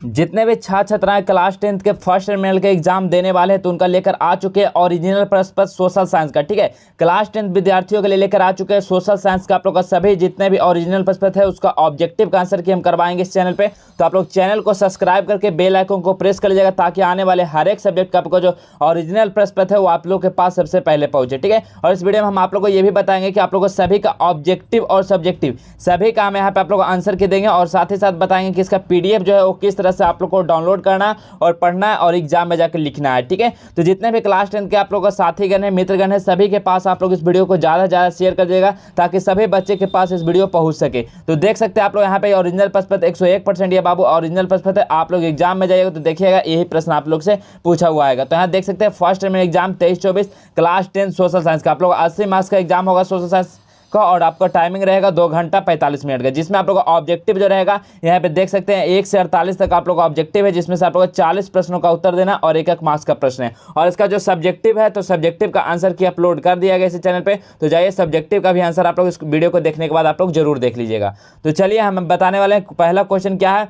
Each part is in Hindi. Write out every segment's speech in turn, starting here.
जितने भी छात्र छात्राएं क्लास 10th के फर्स्ट टर्मिनल के एग्जाम देने वाले हैं तो उनका लेकर आ चुके हैं ओरिजिनल प्रश्न पत्र सोशल साइंस का। ठीक है, क्लास 10th विद्यार्थियों के लिए लेकर आ चुके हैं सोशल साइंस का आप लोग का सभी जितने भी ओरिजिनल प्रश्न पत्र है उसका ऑब्जेक्टिव का आंसर की हम करवाएंगे इस चैनल पे। तो आप लोग चैनल को सब्सक्राइब करके बेल आइकन को प्रेस कर लीजिएगा ताकि आने वाले हर एक सब्जेक्ट का आपको जो ओरिजिनल प्रश्न पत्र है वो आप लोग के पास सबसे पहले पहुंचे। ठीक है, और इस वीडियो में हम आप लोग को ये भी बताएंगे कि आप लोग को सभी का ऑब्जेक्टिव और सब्जेक्टिव सभी का हम यहाँ पे आप लोग को आंसर की देंगे और साथ ही साथ बताएंगे कि इसका पीडीएफ जो है वो किस तरह से आप लोग को डाउनलोड करना और पढ़ना है और एग्जाम में जाकर लिखना है। ठीक है, तो जितने भी क्लास 10 के आप लोगों का साथीगण है मित्रगण है सभी के पास आप लोग इस वीडियो को ज़्यादा से ज़्यादा शेयर कर दीजिएगा ताकि सभी बच्चे के पास इस वीडियो पहुंच सके। तो देख सकते हैं आप लोग यहाँ पे ओरिजिनल प्रश्न पत्र 101% ये बाबू ओरिजिनल प्रश्न पत्र आप लोग एग्जाम में जाइएगा तो देखिएगा यही प्रश्न आप लोग से पूछा हुआ है। तो यहाँ देख सकते हैं first term exam 23-24 class 10 social science का आप लोग 80 मार्क्स का एग्जाम होगा सोशल साइंस का और आपका टाइमिंग रहेगा 2 घंटा 45 मिनट का, जिसमें आप लोग का ऑब्जेक्टिव जो रहेगा यहाँ पे देख सकते हैं 1 से 48 तक आप लोग का ऑब्जेक्टिव है जिसमें से आप लोग 40 प्रश्नों का उत्तर देना और 1-1 मार्क्स का प्रश्न है। और इसका जो सब्जेक्टिव है तो सब्जेक्टिव का आंसर की अपलोड कर दिया गया इस चैनल पे, तो जाइए सब्जेक्टिव का भी आंसर आप लोग इस वीडियो को देखने के बाद आप लोग जरूर देख लीजिएगा। तो चलिए हम बताने वाले हैं पहला क्वेश्चन क्या है।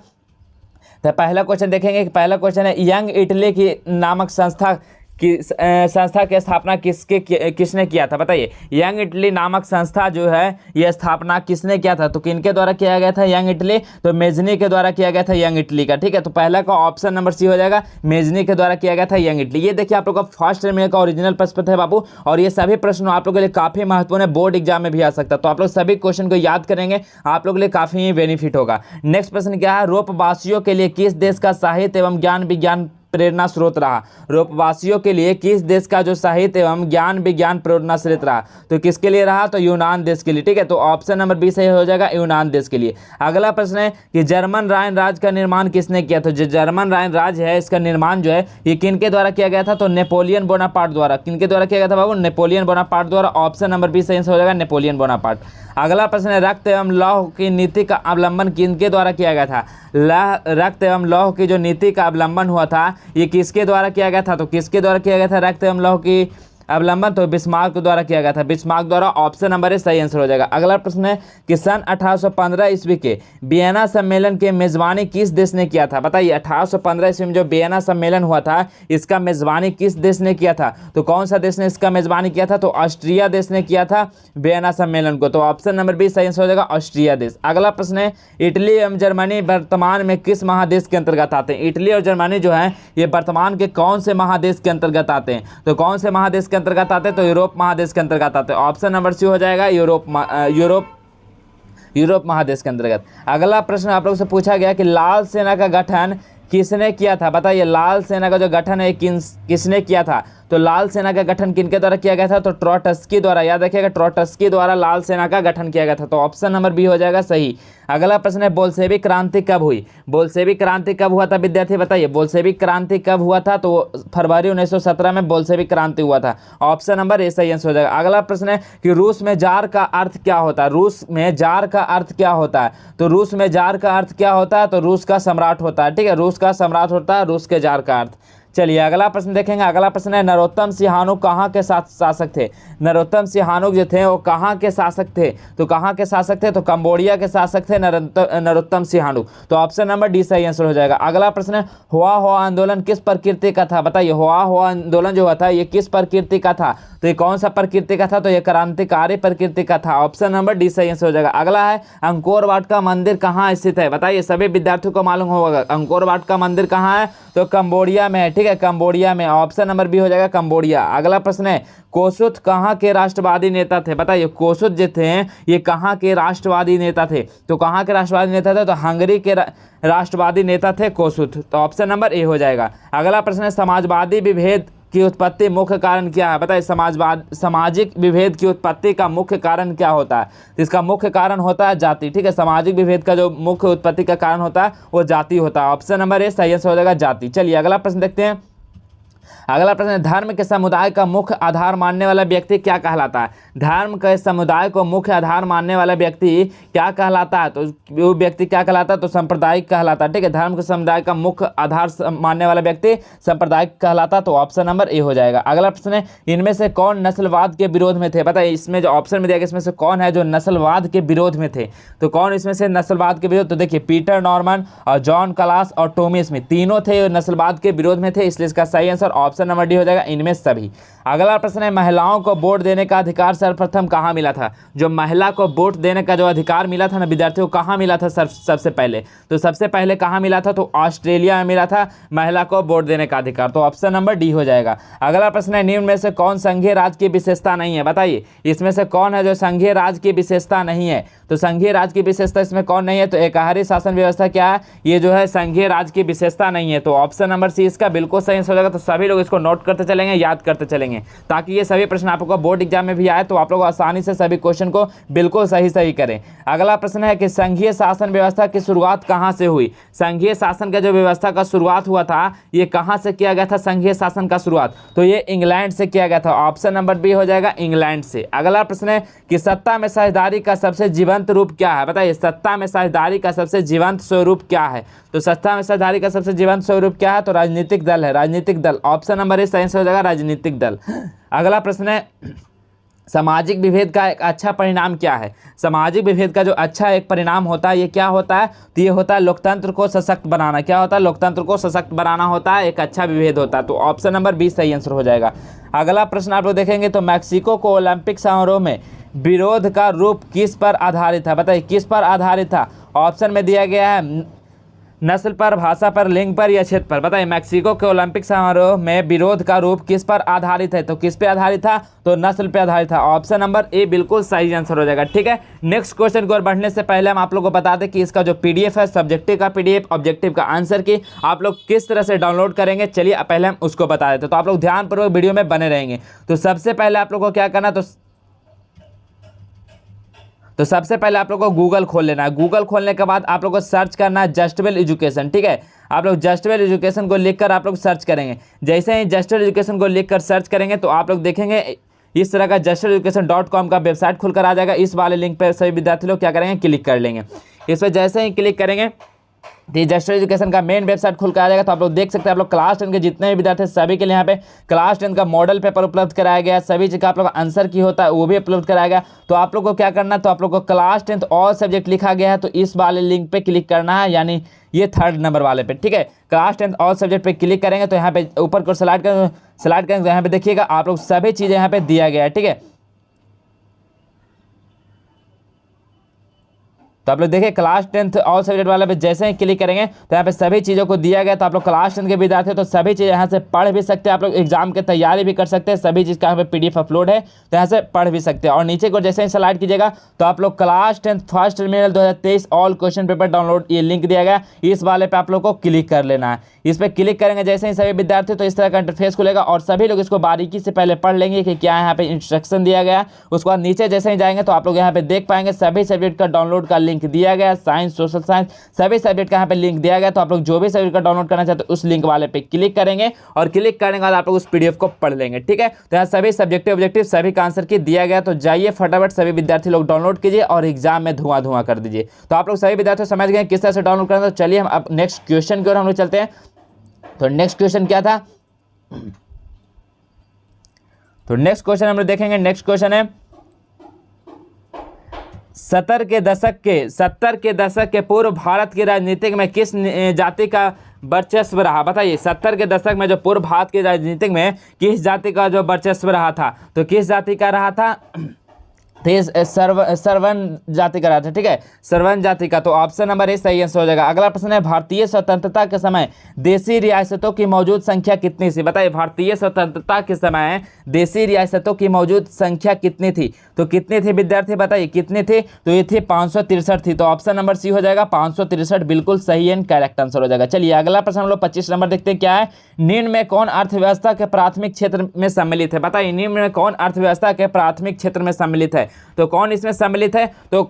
तो पहला क्वेश्चन देखेंगे कि पहला क्वेश्चन है यंग इटली की नामक संस्था की स्थापना किसने किया था। बताइए यंग इटली नामक संस्था जो है यह स्थापना किसने किया था। तो किनके द्वारा किया गया था यंग इटली, तो मेजनी के द्वारा किया गया था यंग इटली का। ठीक है, तो पहला का ऑप्शन नंबर सी हो जाएगा, मेजनी के द्वारा किया गया था यंग इटली। ये देखिए आप लोग का फर्स्ट टर्म का ओरिजिनल प्रश्न पत्र है बाबू और ये सभी प्रश्न आप लोगों के लिए काफी महत्वपूर्ण है, बोर्ड एग्जाम में भी आ सकता है। तो आप लोग सभी क्वेश्चन को याद करेंगे, आप लोग के लिए काफी बेनिफिट होगा। नेक्स्ट प्रश्न क्या है, रोपवासियों के लिए किस देश का साहित्य एवं ज्ञान विज्ञान प्रेरणा स्रोत रहा। रोपवासियों के लिए किस देश का जो साहित्य एवं ज्ञान विज्ञान प्रेरणा स्रोत रहा, तो किसके लिए रहा, तो यूनान देश के लिए। ठीक है, तो ऑप्शन नंबर बी सही हो जाएगा यूनान देश के लिए। अगला प्रश्न है कि जर्मन राइन राज्य का निर्माण किसने किया। तो जो जर्मन राइन राज्य है इसका निर्माण जो है ये किनके द्वारा किया गया था, तो नेपोलियन बोनापार्ट द्वारा। किनके द्वारा किया गया था बाबू, नेपोलियन बोनापार्ट द्वारा। ऑप्शन नंबर बी सही हो जाएगा नेपोलियन बोनापार्ट। अगला प्रश्न है रक्त एवं लौह की नीति का अवलंबन किनके द्वारा किया गया था। रक्त एवं लौह की जो नीति का अवलंबन हुआ था ये किसके द्वारा किया गया था, तो किसके द्वारा किया गया था रक्त एवं लौह की अवलंबन, तो बिस्मार्क द्वारा किया गया था, बिस्मार्क द्वारा। ऑप्शन नंबर ए सही आंसर हो जाएगा। अगला प्रश्न है कि सन 1815 ईस्वी के वियना सम्मेलन के मेजबानी किस देश ने किया था। बताइए 1815 ईस्वी में जो वियना सम्मेलन हुआ था इसका मेजबानी किस देश ने किया था, तो कौन सा देश ने इसका मेजबानी किया था, तो ऑस्ट्रिया देश ने किया था वियना सम्मेलन को। तो ऑप्शन नंबर बी सही आंसर हो जाएगा ऑस्ट्रिया देश। अगला प्रश्न है इटली एवं जर्मनी वर्तमान में किस महादेश के अंतर्गत आते हैं। इटली और जर्मनी जो है ये वर्तमान के कौन से महादेश के अंतर्गत आते हैं, तो कौन से महादेश के अंतर्गत आते हैं, तो यूरोप महादेश के अंतर्गत आते हैं। ऑप्शन नंबर सी हो जाएगा यूरोप महादेश के अंतर्गत। अगला प्रश्न आप लोगों से पूछा गया कि लाल सेना का गठन किसने किया था। बताइए लाल सेना का जो गठन है किसने किया था, तो लाल सेना का गठन किनके द्वारा किया गया था, तो ट्रोट्स्की द्वारा। याद रखिएगा ट्रोट्स्की द्वारा लाल सेना का गठन किया गया था, तो ऑप्शन नंबर बी हो जाएगा सही। अगला प्रश्न है बोल्शेविक क्रांति कब हुई। बोल्शेविक क्रांति कब हुआ था विद्यार्थी, बताइए बोल्शेविक क्रांति कब हुआ था, तो फरवरी 1917 में बोल्शेविक क्रांति हुआ था। ऑप्शन नंबर ए सही आंसर हो जाएगा। अगला प्रश्न है कि रूस में जार का अर्थ क्या होता है। रूस में जार का अर्थ क्या होता है, तो रूस में जार का अर्थ क्या होता है, तो रूस का सम्राट होता है। ठीक है, रूस का सम्राट होता है रूस के जार का अर्थ। चलिए अगला प्रश्न देखेंगे। अगला प्रश्न है नरोत्तम सिंहानुक कहाँ के शासक थे। नरोत्तम सिंहानुक जो थे वो कहाँ के शासक थे, तो कहाँ के शासक थे, तो कंबोडिया के शासक थे नरोत्तम सिंहानुक। तो ऑप्शन नंबर डी सही आंसर हो जाएगा। अगला प्रश्न है हुआ आंदोलन किस प्रकृति का था। बताइए हुआ आंदोलन जो हुआ था ये किस प्रकृति का था, तो ये कौन सा प्रकृति का था, तो ये क्रांतिकारी प्रकृति का था। ऑप्शन नंबर डी सही आंसर हो जाएगा। अगला है अंकोर वाट का मंदिर कहाँ स्थित है। बताइए सभी विद्यार्थियों को मालूम होगा अंकोर वाट का मंदिर कहाँ है, तो कंबोडिया में है। ठीक है, कंबोडिया में। ऑप्शन नंबर बी हो जाएगा कंबोडिया। अगला प्रश्न है कोसुत कहाँ के राष्ट्रवादी नेता थे। बताइए कोसुत जो थे ये कहाँ के राष्ट्रवादी नेता थे, तो कहाँ के राष्ट्रवादी नेता थे, तो हंगरी के राष्ट्रवादी नेता थे कोसुत। तो ऑप्शन नंबर ए हो जाएगा। अगला प्रश्न है समाजवादी विभेद की उत्पत्ति मुख्य कारण क्या है। बताइए सामाजिक विभेद की उत्पत्ति का मुख्य कारण क्या होता है, तो इसका मुख्य कारण होता है जाति। ठीक है, सामाजिक विभेद का जो मुख्य उत्पत्ति का कारण होता है वो जाति होता है। ऑप्शन नंबर ए सही आंसर हो जाएगा जाति। चलिए अगला प्रश्न देखते हैं अगला प्रश्न है, धर्म के समुदाय का मुख्य आधार मानने वाला व्यक्ति क्या कहलाता है? धर्म के समुदाय को मुख्य आधार मानने वाला व्यक्ति क्या कहलाता है? तो वो व्यक्ति क्या कहलाता है? तो सांप्रदायिक कहलाता है। ठीक है, धर्म के समुदाय का मुख्य आधार मानने वाला व्यक्ति सांप्रदायिक कहलाता, तो ऑप्शन नंबर ए हो जाएगा। अगला प्रश्न है, इनमें से कौन नस्लवाद के विरोध में थे? बताइए, इसमें जो ऑप्शन में दिया गया इसमें से कौन है जो नस्लवाद के विरोध में थे? तो कौन इसमें से नस्लवाद के विरोध? तो देखिए, पीटर नॉर्मन और जॉन क्लास और टॉमी स्मिथ, तीनों थे नस्लवाद के विरोध में थे, इसलिए इसका सही आंसर ऑप्शन नंबर डी हो जाएगा, इनमें सभी। अगला प्रश्न है, महिलाओं को वोट देने का अधिकार सर्वप्रथम कहाँ मिला था? जो महिला को वोट देने का जो अधिकार मिला था ना विद्यार्थियों को, कहाँ मिला था सबसे पहले? तो सबसे पहले कहाँ मिला था? तो ऑस्ट्रेलिया में मिला था महिला को वोट देने का अधिकार, तो ऑप्शन नंबर डी हो जाएगा। अगला प्रश्न है, निम्न में से कौन संघीय राज्य की विशेषता नहीं है? बताइए, इसमें से कौन है जो संघीय राज्य की विशेषता नहीं है? तो संघीय राज्य की विशेषता इसमें कौन नहीं है? तो एकहारी शासन व्यवस्था क्या है? ये जो है संघीय राज्य की विशेषता नहीं है, तो ऑप्शन नंबर सी इसका बिल्कुल सही हो जाएगा। तो सभी लोग इसको नोट करते चलेंगे, याद करते चलेंगे, ताकि ये सभी प्रश्न आपको बोर्ड एग्जाम में भी आए तो आप लोग आसानी से सभी क्वेश्चन को बिल्कुल सही करें। अगला प्रश्न है कि संघीय शासन व्यवस्था की शुरुआत कहाँ से हुई? संघीय शासन का जो व्यवस्था का शुरुआत हुआ था, ये कहाँ से किया गया था? संघीय शासन का शुरुआत तो ये इंग्लैंड से किया गया था, ऑप्शन नंबर बी हो जाएगा, इंग्लैंड से। अगला प्रश्न है कि सत्ता में साझेदारी का सबसे जीवंत रूप क्या है? बताइए, सत्ता में साझेदारी का सबसे जीवंत स्वरूप क्या है? तो सत्ता में साझेदारी का सबसे जीवंत स्वरूप क्या है? तो राजनीतिक दल है, राजनीतिक दल, ऑप्शन नंबर ए सही हो जाएगा, राजनीतिक दल। अगला प्रश्न है, सामाजिक विभेद का एक अच्छा परिणाम क्या है? सामाजिक विभेद का जो अच्छा एक परिणाम होता है, ये क्या होता है? तो ये होता है लोकतंत्र को सशक्त बनाना। क्या होता है? लोकतंत्र को सशक्त बनाना होता है, एक अच्छा विभेद होता है, तो ऑप्शन नंबर बी सही आंसर हो जाएगा। अगला प्रश्न आप लोग देखेंगे तो मैक्सिको को ओलंपिक समारोह में विरोध का रूप किस पर आधारित है? बताइए, किस पर आधारित था? ऑप्शन में दिया गया है नस्ल पर, भाषा पर, लिंग पर या क्षेत्र पर। बताइए, मैक्सिको के ओलंपिक समारोह में विरोध का रूप किस पर आधारित है? तो किस पे आधारित था? तो नस्ल पे आधारित था, ऑप्शन नंबर ए बिल्कुल सही आंसर हो जाएगा। ठीक है, नेक्स्ट क्वेश्चन की ओर बढ़ने से पहले हम आप लोगों को बता दें कि इसका जो पीडीएफ है, सब्जेक्टिव का पीडीएफ, ऑब्जेक्टिव का आंसर की, आप लोग किस तरह से डाउनलोड करेंगे, चलिए पहले हम उसको बता देते हैं, तो आप लोग ध्यानपूर्वक वीडियो में बने रहेंगे। तो सबसे पहले आप लोग को क्या करना, तो सबसे पहले आप लोग को गूगल खोल लेना है। गूगल खोलने के बाद आप लोग को सर्च करना है जस्टवेल एजुकेशन। ठीक है, आप लोग जस्टवेल एजुकेशन को लिखकर आप लोग सर्च करेंगे। जैसे ही जस्टवेल एजुकेशन को लिखकर सर्च करेंगे तो आप लोग देखेंगे इस तरह का justeducation.com का वेबसाइट खुलकर आ जाएगा। इस वाले लिंक पर सभी विद्यार्थी लोग क्या करेंगे, क्लिक कर लेंगे। इस पर जैसे ही क्लिक करेंगे तो जस्टेड एजुकेशन का मेन वेबसाइट खुल कर आ जाएगा। तो आप लोग देख सकते हैं, आप लोग क्लास 10 के जितने भी विद्यार्थी सभी के लिए यहाँ पे क्लास 10 का मॉडल पेपर उपलब्ध कराया गया है। सभी चीज़ का आप लोग आंसर की होता है वो भी उपलब्ध कराया गया। तो आप लोग को क्या करना है, तो आप लोग को क्लास 10 ऑल सब्जेक्ट लिखा गया है, तो इस वाले लिंक पे क्लिक करना है, यानी ये 3rd नंबर वाले पे। ठीक है, क्लास 10 ऑल सब्जेक्ट पे क्लिक करेंगे तो यहाँ पे ऊपर को स्लाइड करेंगे तो यहाँ पे देखिएगा आप लोग सभी चीज़ें यहाँ पे दिया गया है। ठीक है, तो आप लोग देखिए क्लास 10 ऑल सब्जेक्ट वाले पे जैसे ही क्लिक करेंगे तो यहाँ पे सभी चीज़ों को दिया गया। तो आप लोग क्लास 10 के विद्यार्थी हैं तो सभी चीज़ यहाँ से पढ़ भी सकते हैं, आप लोग एग्जाम की तैयारी भी कर सकते हैं। सभी चीज़ का यहाँ पे पीडीएफ अपलोड है, तो यहाँ से पढ़ भी सकते हैं। और नीचे को जैसे ही स्लाइड कीजिएगा तो आप लोग class 10 first terminal 2023 all question paper download, ये लिंक दिया गया, इस वाले पे आप लोग को क्लिक कर लेना है। इस पर क्लिक करेंगे जैसे ही सभी विद्यार्थी तो इस तरह का इंटरफेस खुलेगा और सभी लोग इसको बारीकी से पहले पढ़ लेंगे कि क्या यहाँ पे इंस्ट्रक्शन दिया गया। उसके बाद नीचे जैसे ही जाएंगे तो आप लोग यहाँ पे देख पाएंगे सभी सब्जेक्ट का डाउनलोड का लिंक दिया गया, साइंस, सोशल साइंस, सभी सब्जेक्ट का यहाँ पे लिंक दिया गया। तो आप लोग जो भी सब्जेक्ट का डाउनलोड करना चाहते हैं उस लिंक वाले पे क्लिक करेंगे और क्लिक करने के बाद आप लोग उस पीडीएफ को पढ़ लेंगे। ठीक है, तो यहाँ सभी सब्जेक्टिव ऑब्जेक्टिव सभी का आंसर की दिया गया। तो जाइए फटाफट सभी विद्यार्थी लोग डाउनलोड कीजिए और एग्जाम में धुआं कर दीजिए। तो आप लोग सभी विद्यार्थी समझ गए किस तरह से डाउनलोड करना। तो चलिए हम अब नेक्स्ट क्वेश्चन की ओर हम लोग चलते हैं। तो नेक्स्ट क्वेश्चन क्या था, तो नेक्स्ट क्वेश्चन हम लोग देखेंगे। नेक्स्ट क्वेश्चन है 70 के दशक के पूर्व भारत की राजनीतिक में किस जाति का वर्चस्व रहा। बताइए 70 के दशक में जो पूर्व भारत की राजनीतिक में किस जाति का जो वर्चस्व रहा था, तो किस जाति का रहा था, सरवन जाति का रहा था। ठीक है, सरवन जाति का, तो ऑप्शन नंबर ए सही आंसर हो जाएगा। अगला प्रश्न है भारतीय स्वतंत्रता के समय देशी रियासतों की मौजूद संख्या कितनी थी। बताइए भारतीय स्वतंत्रता के समय देशी रियासतों की मौजूद संख्या कितनी थी, तो कितनी थी विद्यार्थी बताइए कितनी थी, तो ये थी 563 थी। तो ऑप्शन नंबर सी हो जाएगा 563 बिल्कुल सही एंड करेक्ट आंसर हो जाएगा। चलिए अगला प्रश्न हम लोग 25 नंबर देखते हैं क्या है। निम्न में कौन अर्थव्यवस्था के प्राथमिक क्षेत्र में सम्मिलित है। बताइए निम्न में कौन अर्थव्यवस्था के प्राथमिक क्षेत्र में सम्मिलित है, तो कौन इसमें सम्मिलित है, तो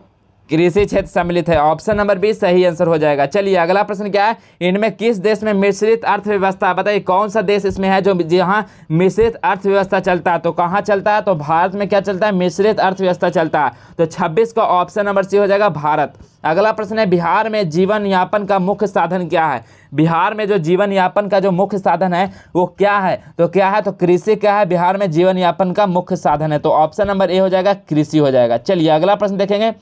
कृषि क्षेत्र सम्मिलित है। ऑप्शन नंबर बी सही आंसर हो जाएगा। चलिए अगला प्रश्न क्या है, इनमें किस देश में मिश्रित अर्थव्यवस्था, बताइए कौन सा देश इसमें है जो जहाँ मिश्रित अर्थव्यवस्था चलता है। तो कहाँ चलता है, तो भारत में क्या चलता है, मिश्रित अर्थव्यवस्था चलता है। तो 26 का ऑप्शन नंबर सी हो जाएगा भारत। अगला प्रश्न है, बिहार में जीवन यापन का मुख्य साधन क्या है। बिहार में जो जीवन यापन का जो मुख्य साधन है वो क्या है, तो क्या है, तो कृषि क्या है बिहार में जीवन यापन का मुख्य साधन है। तो ऑप्शन नंबर ए हो जाएगा, कृषि हो जाएगा। चलिए अगला प्रश्न देखेंगे।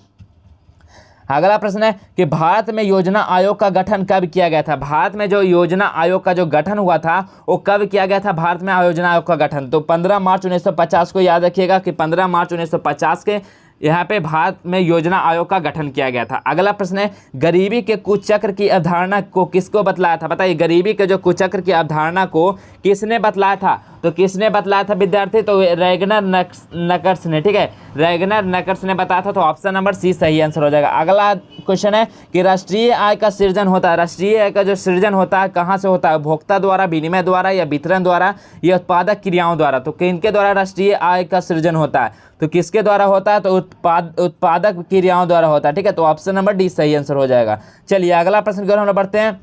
अगला प्रश्न है कि भारत में योजना आयोग का गठन कब किया गया था। भारत में जो योजना आयोग का जो गठन हुआ था वो कब किया गया था, भारत में योजना आयोग का गठन। तो 15 मार्च 1950 को याद रखिएगा कि 15 मार्च 1950 के यहाँ पे भारत में योजना आयोग का गठन किया गया था। अगला प्रश्न है, गरीबी के कुचक्र की अवधारणा को किसको बतलाया था। बताइए गरीबी के जो कुचक्र की अवधारणा को किसने बतलाया था, तो किसने बतलाया था विद्यार्थी, तो रैगनर नकर्स ने, ठीक है, रैगनर नकर्स ने बताया था। तो ऑप्शन नंबर सी सही आंसर हो जाएगा। अगला क्वेश्चन है कि राष्ट्रीय आय का सृजन होता है, राष्ट्रीय आय का जो सृजन होता है कहाँ से होता है, उपभोक्ता द्वारा, विनिमय द्वारा, या वितरण द्वारा, या उत्पादक क्रियाओं द्वारा। तो किनके द्वारा राष्ट्रीय आय का सृजन होता है, तो किसके द्वारा होता है, तो उत्पादक क्रियाओं द्वारा होता है, ठीक है। तो ऑप्शन नंबर डी सही आंसर हो जाएगा। चलिए अगला प्रश्न की ओर हम लोग बढ़ते हैं।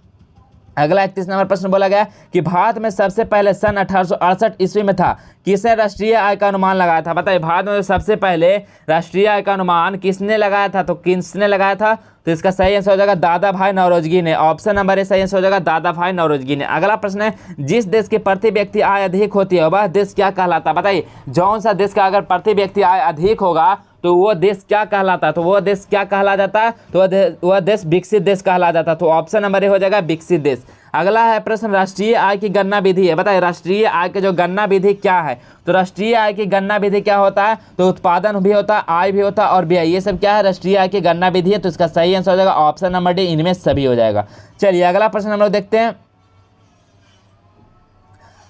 अगला 31 नंबर प्रश्न बोला गया कि भारत में सबसे पहले सन 1868 ईस्वी में था, किसने राष्ट्रीय आय का अनुमान लगाया था। बताइए भारत में सबसे पहले राष्ट्रीय आय का अनुमान किसने लगाया था, तो किसने लगाया था, तो इसका सही आंसर हो जाएगा दादा भाई नौरोजी ने। ऑप्शन नंबर ए सही आंसर हो जाएगा दादा भाई नौरोजी ने। अगला प्रश्न है, जिस देश की प्रति व्यक्ति आय अधिक होती है वह देश क्या कहलाता है। बताइए जौन सा देश का अगर प्रति व्यक्ति आय अधिक होगा तो वो देश क्या कहलाता है, तो वो देश क्या कहला जाता है, तो वह देश विकसित देश कहला जाता है। तो ऑप्शन नंबर ए हो जाएगा विकसित देश। अगला है प्रश्न, राष्ट्रीय आय की गणना विधि है। बताइए राष्ट्रीय आय की जो गणना विधि क्या है, तो राष्ट्रीय आय की गणना विधि क्या होता है, तो उत्पादन भी होता है, आय भी होता है और व्यय, ये सब क्या है राष्ट्रीय आय की गणना विधि है। तो इसका सही आंसर हो जाएगा ऑप्शन नंबर डी, इनमें सभी हो जाएगा। चलिए अगला प्रश्न हम लोग देखते हैं।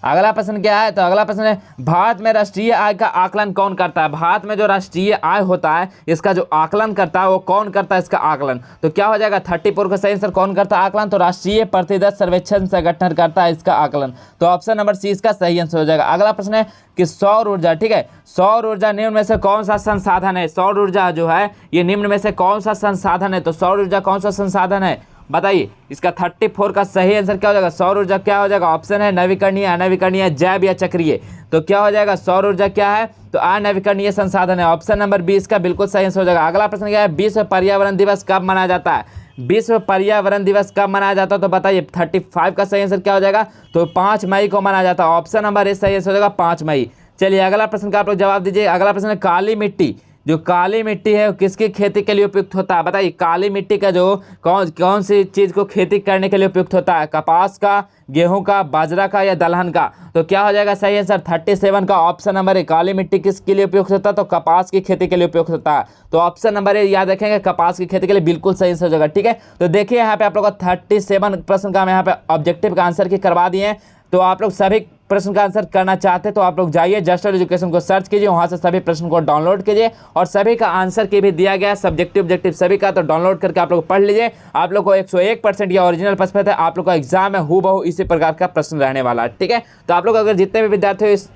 अगला प्रश्न क्या है, तो अगला प्रश्न है, भारत में राष्ट्रीय आय का आकलन कौन करता है। भारत में जो राष्ट्रीय आय होता है इसका जो आकलन करता है वो कौन करता है इसका आकलन, तो क्या हो जाएगा 34 का सही आंसर, कौन करता है आकलन, तो राष्ट्रीय प्रतिदत्त सर्वेक्षण संगठन करता है इसका आकलन। तो ऑप्शन नंबर सी इसका सही आंसर हो जाएगा। अगला प्रश्न है कि सौर ऊर्जा, ठीक है, सौर ऊर्जा निम्न में से कौन सा संसाधन है। सौर ऊर्जा जो है ये निम्न में से कौन सा संसाधन है, तो सौर ऊर्जा कौन सा संसाधन है, बताइए इसका 34 का सही आंसर क्या हो जाएगा। सौर ऊर्जा क्या हो जाएगा, ऑप्शन है नवीकरणीय, अनवीकरणीय, जैव या चक्रीय। तो क्या हो जाएगा, सौर ऊर्जा क्या है, तो अनवीकरणीय संसाधन है। ऑप्शन नंबर 20 का बिल्कुल सही आंसर हो जाएगा। अगला प्रश्न क्या है, विश्व पर्यावरण दिवस कब मनाया जाता है। विश्व पर्यावरण दिवस कब मनाया जाता है, तो बताइए 35 का सही आंसर क्या हो जाएगा, तो 5 मई को मनाया जाता है। ऑप्शन नंबर ए सही आंसर हो जाएगा 5 मई। चलिए अगला प्रश्न का आप लोग जवाब दीजिए। अगला प्रश्न है, काली मिट्टी, जो काली मिट्टी है वो किसकी खेती के लिए उपयुक्त होता है। बताइए काली मिट्टी का जो कौन सी चीज़ को खेती करने के लिए उपयुक्त होता है, कपास का, गेहूं का, बाजरा का, या दलहन का। तो क्या हो जाएगा सही आंसर 37 का ऑप्शन नंबर ए, काली मिट्टी किसके लिए उपयुक्त होता है, तो कपास की खेती के लिए उपयुक्त होता है। तो ऑप्शन नंबर ए याद रखेंगे, कपास की खेती के लिए बिल्कुल सही आंसर हो जाएगा। ठीक है, तो देखिए यहाँ पे आप लोग का 37 प्रश्न का हम यहाँ पे ऑब्जेक्टिव का आंसर की करवा दिए हैं। तो आप लोग सभी प्रश्न का आंसर करना चाहते हैं तो आप लोग जाइए जस्टर एजुकेशन को सर्च कीजिए, वहाँ से सभी प्रश्न को डाउनलोड कीजिए और सभी का आंसर की भी दिया गया है, सब्जेक्टिव ऑब्जेक्टिव सभी का, तो डाउनलोड करके आप लोग पढ़ लीजिए। आप लोग को 101% या ओरिजिनल प्रश्न है, आप लोग का एग्जाम में हूबहू इसी प्रकार का प्रश्न रहने वाला है। ठीक है, तो आप लोग अगर जितने भी विद्यार्थी हो इस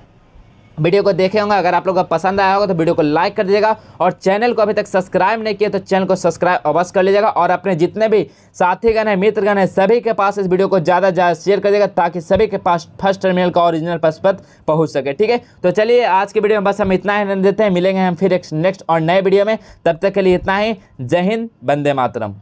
वीडियो को देखे होंगे, अगर आप लोग को पसंद आया होगा तो वीडियो को लाइक कर दीजिएगा और चैनल को अभी तक सब्सक्राइब नहीं किया तो चैनल को सब्सक्राइब अवश्य कर लीजिएगा और अपने जितने भी साथीगण हैं, मित्रगण हैं, सभी के पास इस वीडियो को ज़्यादा से ज़्यादा शेयर कर दीजिएगा ताकि सभी के पास फर्स्ट टर्मिनल का ओरिजिनल प्रश्न पत्र पहुँच सके। ठीक है, तो चलिए आज के वीडियो में बस हम इतना ही देते हैं, मिलेंगे हम फिर एक नेक्स्ट और नए वीडियो में, तब तक के लिए इतना ही। जय हिंद, वंदे मातरम।